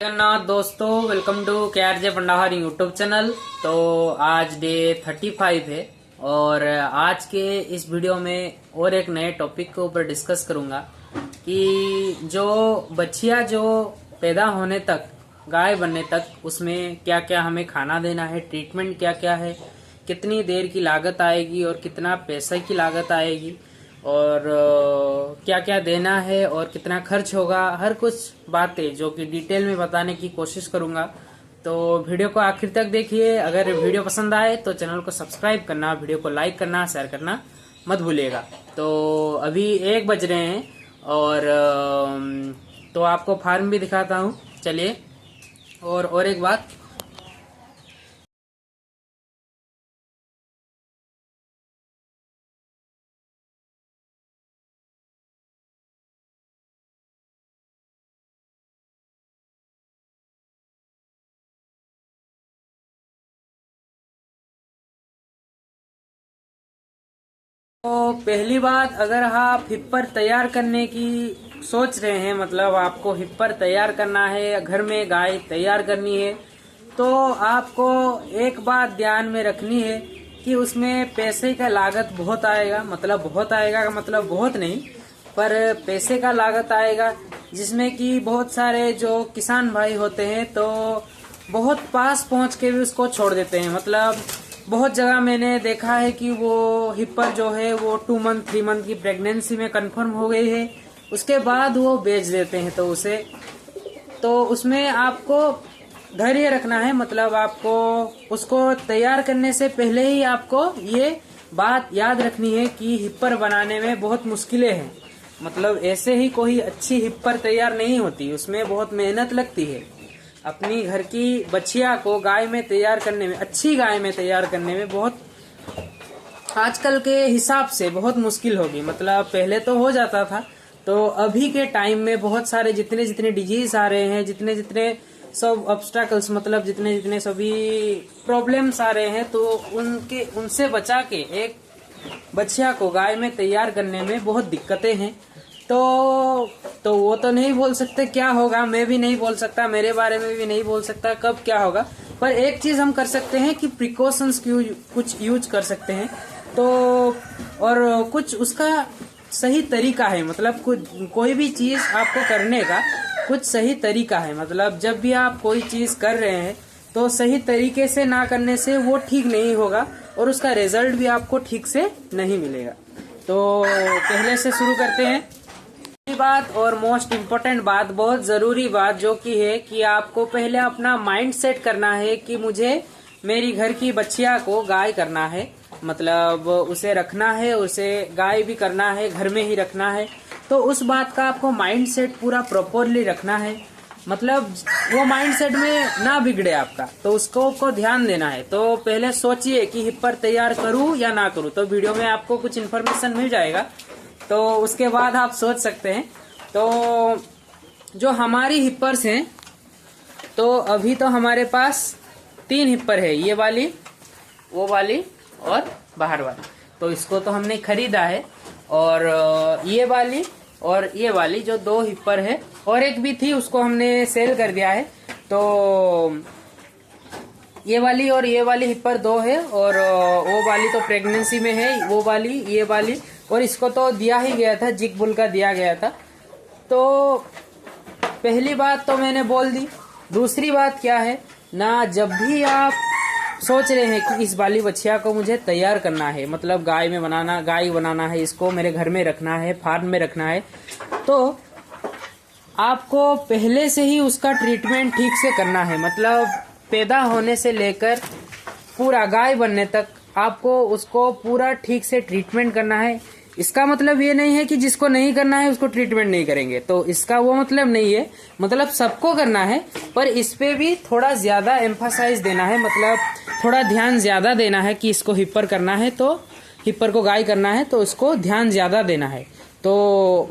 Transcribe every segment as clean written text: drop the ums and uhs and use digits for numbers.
जगन्नाथ दोस्तों, welcome to KRJ पंडाहार YouTube channel. तो आज डे 35 है और आज के इस वीडियो में और एक नए टॉपिक के ऊपर डिस्कस करूंगा कि जो बच्चियां जो पैदा होने तक, गाय बनने तक, उसमें क्या क्या हमें खाना देना है, ट्रीटमेंट क्या क्या है, कितनी देर की लागत आएगी और कितना पैसे की लागत आएगी और क्या क्या देना है और कितना खर्च होगा, हर कुछ बातें जो कि डिटेल में बताने की कोशिश करूंगा। तो वीडियो को आखिर तक देखिए। अगर वीडियो पसंद आए तो चैनल को सब्सक्राइब करना, वीडियो को लाइक करना, शेयर करना मत भूलिएगा। तो अभी 1 बज रहे हैं और तो आपको फार्म भी दिखाता हूँ, चलिए। और एक बात, तो पहली बात, अगर आप हिप्पर तैयार करने की सोच रहे हैं, मतलब आपको हिप्पर तैयार करना है, घर में गाय तैयार करनी है, तो आपको एक बात ध्यान में रखनी है कि उसमें पैसे का लागत बहुत आएगा। मतलब बहुत आएगा का मतलब बहुत नहीं, पर पैसे का लागत आएगा, जिसमें कि बहुत सारे जो किसान भाई होते हैं तो बहुत पास पहुंच के भी उसको छोड़ देते हैं। मतलब बहुत जगह मैंने देखा है कि वो हिप्पर जो है वो 2 मंथ 3 मंथ की प्रेगनेंसी में कंफर्म हो गई है, उसके बाद वो बेच देते हैं। तो उसमें आपको धैर्य रखना है। मतलब आपको उसको तैयार करने से पहले ही आपको ये बात याद रखनी है कि हिप्पर बनाने में बहुत मुश्किलें हैं। मतलब ऐसे ही कोई अच्छी हिप्पर तैयार नहीं होती, उसमें बहुत मेहनत लगती है। अपनी घर की बछिया को गाय में तैयार करने में, अच्छी गाय में तैयार करने में बहुत आजकल के हिसाब से बहुत मुश्किल होगी। मतलब पहले तो हो जाता था, तो अभी के टाइम में बहुत सारे जितने जितने डिजीज आ रहे हैं, जितने जितने सब ऑब्स्टैकल्स, मतलब जितने जितने सभी प्रॉब्लम्स आ रहे हैं, तो उनसे बचा के एक बछिया को गाय में तैयार करने में बहुत दिक्कतें हैं। तो वो तो नहीं बोल सकते क्या होगा, मैं भी नहीं बोल सकता, मेरे बारे में भी नहीं बोल सकता कब क्या होगा। पर एक चीज हम कर सकते हैं कि प्रिकॉशंस कुछ यूज कर सकते हैं। तो और कुछ उसका सही तरीका है। मतलब कोई भी चीज आपको करने का कुछ सही तरीका है। मतलब जब भी आप कोई चीज कर रहे हैं तो सही तरीके से ना करने से वो ठीक नहीं होगा और उसका रिजल्ट भी आपको ठीक से नहीं मिलेगा। तो पहले से शुरू करते हैं। बात और मोस्ट इम्पोर्टेंट बात, बहुत जरूरी बात जो कि है कि आपको पहले अपना माइंड सेट करना है कि मुझे मेरी घर की बच्चिया को गाय करना है। मतलब उसे रखना है, उसे गाय भी करना है, घर में ही रखना है। तो उस बात का आपको माइंड सेट पूरा प्रॉपरली रखना है। मतलब वो माइंड सेट में ना बिगड़े आपका, तो उसको को ध्यान देना है। तो पहले सोचिए कि हिप्पर तैयार करूं या ना करूं। तो वीडियो में आपको कुछ इन्फॉर्मेशन मिल जाएगा, तो उसके बाद आप सोच सकते हैं। तो जो हमारी हिप्पर्स हैं, तो अभी तो हमारे पास 3 हिप्पर है, ये वाली, वो वाली और बाहर वाली। तो इसको तो हमने खरीदा है, और ये वाली और ये वाली जो 2 हिप्पर है, और एक भी थी उसको हमने सेल कर दिया है। तो ये वाली और ये वाली हिप्पर 2 है, और वो वाली तो प्रेगनेंसी में है, वो वाली, ये वाली, और इसको तो दिया ही गया था, जिग बुल का दिया गया था। तो पहली बात तो मैंने बोल दी। दूसरी बात क्या है ना, जब भी आप सोच रहे हैं कि इस वाली बछिया को मुझे तैयार करना है, मतलब गाय बनाना है, इसको मेरे घर में रखना है, फार्म में रखना है, तो आपको पहले से ही उसका ट्रीटमेंट ठीक से करना है। मतलब पैदा होने से लेकर पूरा गाय बनने तक आपको उसको पूरा ठीक से ट्रीटमेंट करना है। इसका मतलब ये नहीं है कि जिसको नहीं करना है उसको ट्रीटमेंट नहीं करेंगे, तो इसका वो मतलब नहीं है। मतलब सबको करना है, पर इस पे भी थोड़ा ज्यादा एम्फासाइज देना है। मतलब थोड़ा ध्यान ज्यादा देना है कि इसको हिप्पर करना है, तो हिप्पर को गाय करना है, तो उसको ध्यान ज्यादा देना है। तो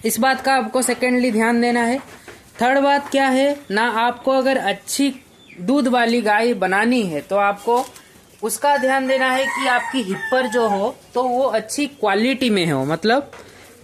इस बात का आपको सेकेंडली ध्यान देना है। थर्ड बात क्या है ना, आपको अगर अच्छी दूध वाली गाय बनानी है तो आपको उसका ध्यान देना है कि आपकी हिप्पर जो हो तो वो अच्छी क्वालिटी में हो। मतलब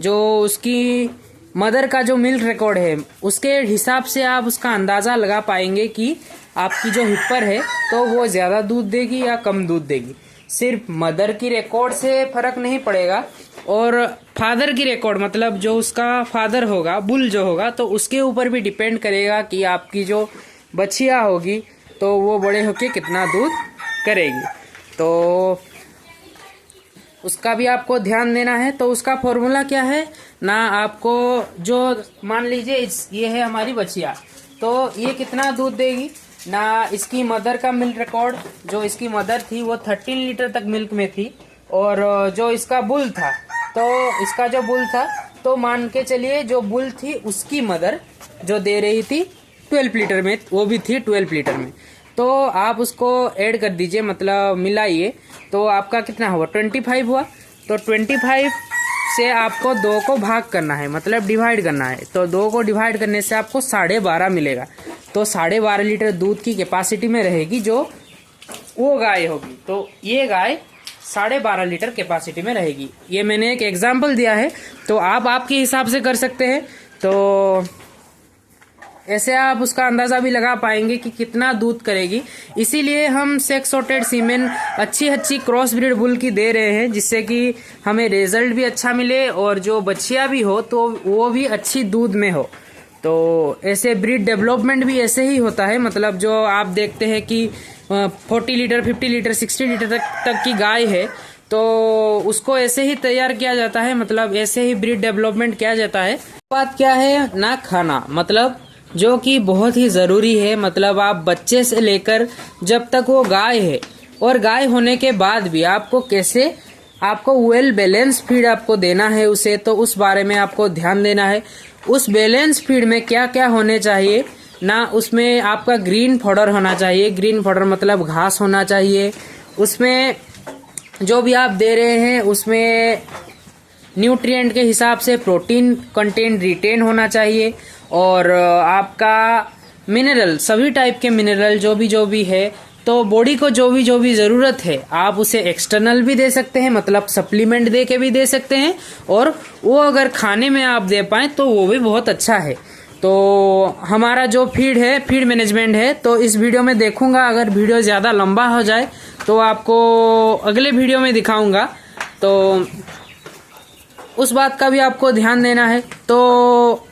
जो उसकी मदर का जो मिल्क रिकॉर्ड है उसके हिसाब से आप उसका अंदाज़ा लगा पाएंगे कि आपकी जो हिप्पर है तो वो ज़्यादा दूध देगी या कम दूध देगी। सिर्फ मदर की रिकॉर्ड से फ़र्क नहीं पड़ेगा, और फादर की रिकॉर्ड मतलब जो उसका फादर होगा, बुल जो होगा, तो उसके ऊपर भी डिपेंड करेगा कि आपकी जो बछिया होगी तो वो बड़े होके कितना दूध करेगी। तो उसका भी आपको ध्यान देना है। तो उसका फॉर्मूला क्या है ना, आपको जो मान लीजिए ये है हमारी बछिया, तो ये कितना दूध देगी ना, इसकी मदर का मिल्क रिकॉर्ड, जो इसकी मदर थी वो 13 लीटर तक मिल्क में थी, और जो इसका बुल था, तो इसका जो बुल था तो मान के चलिए जो बुल थी उसकी मदर जो दे रही थी 12 लीटर में, वो भी थी 12 लीटर में। तो आप उसको ऐड कर दीजिए, मतलब मिलाइए, तो आपका कितना हुआ 25 हुआ। तो 25 से आपको 2 को भाग करना है, मतलब डिवाइड करना है। तो 2 को डिवाइड करने से आपको 12.5 मिलेगा। तो 12.5 लीटर दूध की कैपेसिटी में रहेगी जो वो गाय होगी। तो ये गाय 12.5 लीटर कैपेसिटी में रहेगी। ये मैंने एक एग्जाम्पल दिया है, तो आप आपके हिसाब से कर सकते हैं। तो ऐसे आप उसका अंदाज़ा भी लगा पाएंगे कि कितना दूध करेगी। इसीलिए हम सेक्स सॉर्टेड सीमेन अच्छी क्रॉस ब्रीड बुल की दे रहे हैं, जिससे कि हमें रिजल्ट भी अच्छा मिले और जो बच्चियाँ भी हो तो वो भी अच्छी दूध में हो। तो ऐसे ब्रीड डेवलपमेंट भी ऐसे ही होता है, मतलब जो आप देखते हैं कि 40 लीटर 50 लीटर 60 लीटर तक की गाय है तो उसको ऐसे ही तैयार किया जाता है, मतलब ऐसे ही ब्रीड डेवलपमेंट किया जाता है। बात क्या है ना, खाना, मतलब जो कि बहुत ही ज़रूरी है। मतलब आप बच्चे से लेकर जब तक वो गाय है और गाय होने के बाद भी आपको कैसे आपको वेल बैलेंस फीड आपको देना है उसे, तो उस बारे में आपको ध्यान देना है। उस बैलेंस फीड में क्या क्या होने चाहिए ना, उसमें आपका ग्रीन फॉडर होना चाहिए। ग्रीन फॉडर मतलब घास होना चाहिए। उसमें जो भी आप दे रहे हैं उसमें न्यूट्रिएंट के हिसाब से प्रोटीन कंटेंट रिटेन होना चाहिए, और आपका मिनरल, सभी टाइप के मिनरल जो भी है, तो बॉडी को जो भी ज़रूरत है आप उसे एक्सटर्नल भी दे सकते हैं, मतलब सप्लीमेंट दे के भी दे सकते हैं, और वो अगर खाने में आप दे पाएँ तो वो भी बहुत अच्छा है। तो हमारा जो फीड है, फीड मैनेजमेंट है, तो इस वीडियो में देखूंगा। अगर वीडियो ज़्यादा लंबा हो जाए तो आपको अगले वीडियो में दिखाऊंगा, तो उस बात का भी आपको ध्यान देना है। तो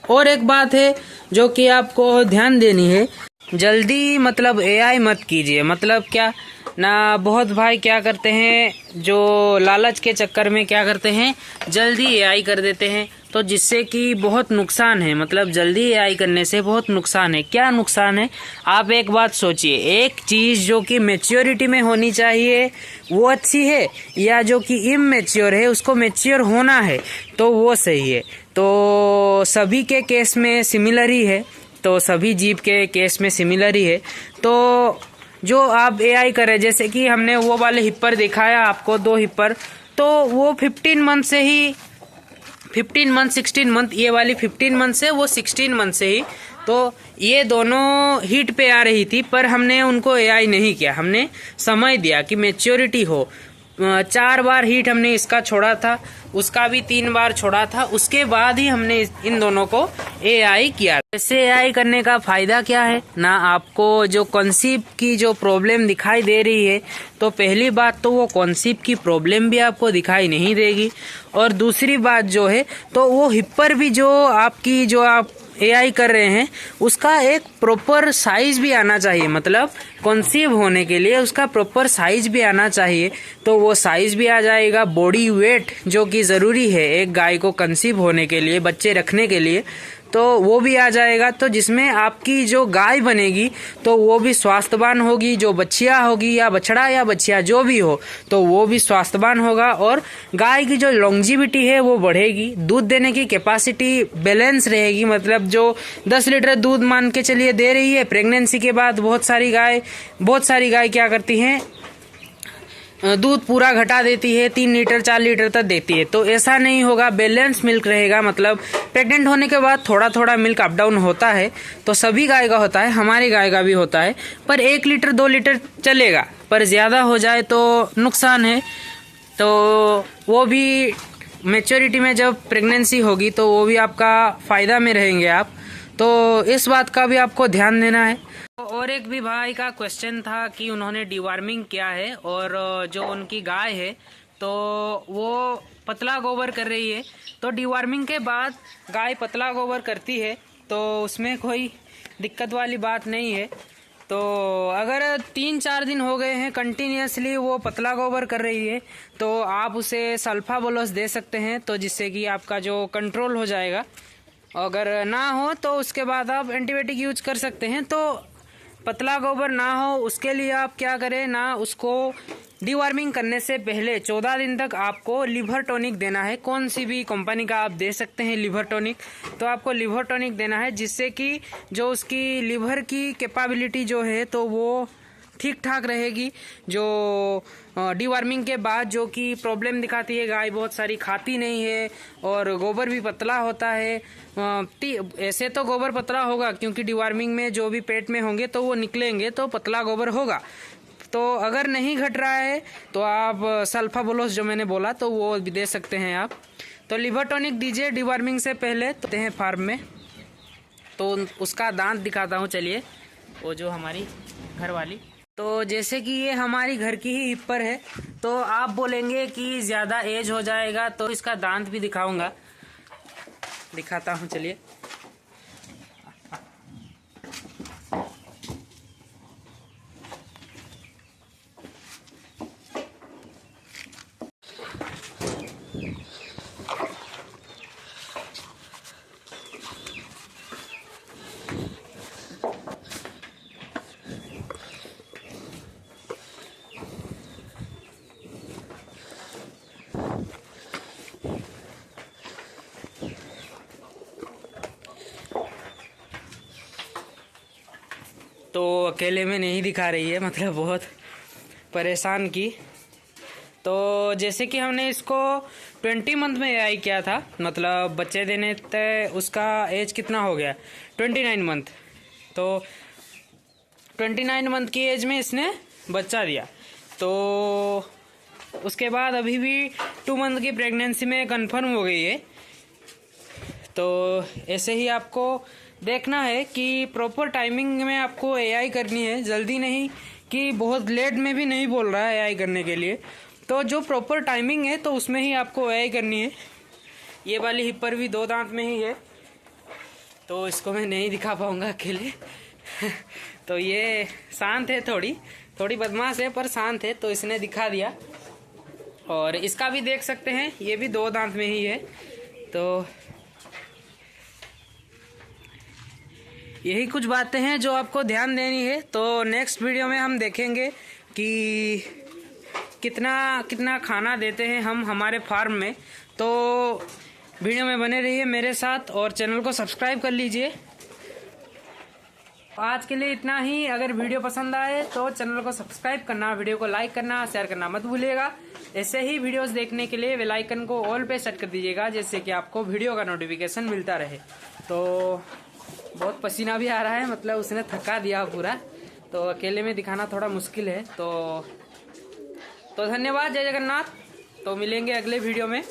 और एक बात है जो कि आपको ध्यान देनी है, जल्दी मतलब एआई मत कीजिए। मतलब क्या ना, बहुत भाई क्या करते हैं, जो लालच के चक्कर में क्या करते हैं, जल्दी एआई कर देते हैं, तो जिससे कि बहुत नुकसान है। मतलब जल्दी एआई करने से बहुत नुकसान है। क्या नुकसान है, आप एक बात सोचिए, एक चीज़ जो कि मैच्योरिटी में होनी चाहिए वो अच्छी है, या जो कि इमैच्योर है उसको मैच्योर होना है तो वो सही है। तो सभी के केस में सिमिलर ही है, तो सभी जीव के केस में सिमिलर ही है। तो जो आप एआई करें, जैसे कि हमने वो वाले हिप्पर दिखाया आपको, 2 हिप्पर, तो वो 15 मंथ से ही 15 मंथ 16 मंथ, ये वाली 15 मंथ से, वो 16 मंथ से ही, तो ये दोनों हीट पे आ रही थी, पर हमने उनको एआई नहीं किया। हमने समय दिया कि मैच्योरिटी हो। 4 बार हीट हमने इसका छोड़ा था, उसका भी 3 बार छोड़ा था, उसके बाद ही हमने इन दोनों को एआई किया। ऐसे एआई करने का फायदा क्या है ना, आपको जो कॉन्सीव की जो प्रॉब्लम दिखाई दे रही है, तो पहली बात तो वो कॉन्सीव की प्रॉब्लम भी आपको दिखाई नहीं देगी, और दूसरी बात जो है तो वो हिप्पर भी जो आपकी जो आप एआई कर रहे हैं उसका एक प्रॉपर साइज भी आना चाहिए। मतलब कॉन्सीव होने के लिए उसका प्रॉपर साइज भी आना चाहिए, तो वो साइज भी आ जाएगा। बॉडी वेट जो कि ज़रूरी है एक गाय को कंसीव होने के लिए, बच्चे रखने के लिए, तो वो भी आ जाएगा। तो जिसमें आपकी जो गाय बनेगी तो वो भी स्वास्थ्यवान होगी, जो बच्चियाँ होगी या बछड़ा या बच्चियाँ जो भी हो तो वो भी स्वास्थ्यवान होगा, और गाय की जो लॉन्जिविटी है वो बढ़ेगी। दूध देने की कैपेसिटी बैलेंस रहेगी, मतलब जो 10 लीटर दूध मान के चलिए दे रही है, प्रेगनेंसी के बाद बहुत सारी गाय क्या करती हैं, दूध पूरा घटा देती है, 3 लीटर 4 लीटर तक देती है। तो ऐसा नहीं होगा, बैलेंस मिल्क रहेगा। मतलब प्रेग्नेंट होने के बाद थोड़ा थोड़ा मिल्क अप डाउन होता है, तो सभी गाय का होता है, हमारी गाय का भी होता है, पर 1 लीटर 2 लीटर चलेगा, पर ज़्यादा हो जाए तो नुकसान है। तो वो भी मैच्योरिटी में जब प्रेगनेंसी होगी तो वो भी आपका फ़ायदा में रहेंगे आप, तो इस बात का भी आपको ध्यान देना है। और एक भी भाई का क्वेश्चन था कि उन्होंने डिवार्मिंग किया है और जो उनकी गाय है तो वो पतला गोबर कर रही है। तो डिवार्मिंग के बाद गाय पतला गोबर करती है तो उसमें कोई दिक्कत वाली बात नहीं है। तो अगर 3-4 दिन हो गए हैं कंटिन्यूसली वो पतला गोबर कर रही है तो आप उसे सल्फाबोलोस दे सकते हैं, तो जिससे कि आपका जो कंट्रोल हो जाएगा। अगर ना हो तो उसके बाद आप एंटीबायोटिक यूज कर सकते हैं। तो पतला गोबर ना हो उसके लिए आप क्या करें ना, उसको डिवार्मिंग करने से पहले 14 दिन तक आपको लिवर टॉनिक देना है। कौन सी भी कंपनी का आप दे सकते हैं लिवर टॉनिक, तो आपको लिवर टॉनिक देना है जिससे कि जो उसकी लिवर की कैपेबिलिटी जो है तो वो ठीक ठाक रहेगी। जो डिवार्मिंग के बाद जो कि प्रॉब्लम दिखाती है, गाय बहुत सारी खाती नहीं है और गोबर भी पतला होता है। ऐसे तो गोबर पतला होगा क्योंकि डिवार्मिंग में जो भी पेट में होंगे तो वो निकलेंगे तो पतला गोबर होगा। तो अगर नहीं घट रहा है तो आप सल्फाबोलोस जो मैंने बोला तो वो भी दे सकते हैं आप। तो लिवर टॉनिक दीजिए डिवार्मिंग से पहले। तो हैं फार्म में तो उसका दांत दिखाता हूँ, चलिए। वो जो हमारी घर वाली, तो जैसे कि ये हमारी घर की ही हिप्पर है, तो आप बोलेंगे कि ज़्यादा एज हो जाएगा, तो इसका दांत भी दिखाऊंगा, दिखाता हूँ, चलिए। तो अकेले में नहीं दिखा रही है, मतलब बहुत परेशान की। तो जैसे कि हमने इसको 20 मंथ में एआई किया था, मतलब बच्चे देने तक उसका एज कितना हो गया, 29 मंथ। तो 29 मंथ की एज में इसने बच्चा दिया। तो उसके बाद अभी भी 2 मंथ की प्रेगनेंसी में कंफर्म हो गई है। तो ऐसे ही आपको देखना है कि प्रॉपर टाइमिंग में आपको एआई करनी है, जल्दी नहीं कि बहुत लेट में भी नहीं बोल रहा है एआई करने के लिए। तो जो प्रॉपर टाइमिंग है तो उसमें ही आपको एआई करनी है। ये वाली हिप्पर भी 2 दांत में ही है, तो इसको मैं नहीं दिखा पाऊँगा अकेले। तो ये शांत है, थोड़ी बदमाश है पर शांत है, तो इसने दिखा दिया। और इसका भी देख सकते हैं, ये भी 2 दांत में ही है। तो यही कुछ बातें हैं जो आपको ध्यान देनी है। तो नेक्स्ट वीडियो में हम देखेंगे कि कितना खाना देते हैं हम हमारे फार्म में। तो वीडियो में बने रहिए मेरे साथ और चैनल को सब्सक्राइब कर लीजिए। आज के लिए इतना ही। अगर वीडियो पसंद आए तो चैनल को सब्सक्राइब करना, वीडियो को लाइक करना, शेयर करना मत भूलिएगा। ऐसे ही वीडियोस देखने के लिए बेल आइकन को ऑल पे सेट कर दीजिएगा, जिससे कि आपको वीडियो का नोटिफिकेशन मिलता रहे। तो बहुत पसीना भी आ रहा है, मतलब उसने थका दिया पूरा, तो अकेले में दिखाना थोड़ा मुश्किल है। तो धन्यवाद, जय जगन्नाथ। तो मिलेंगे अगले वीडियो में।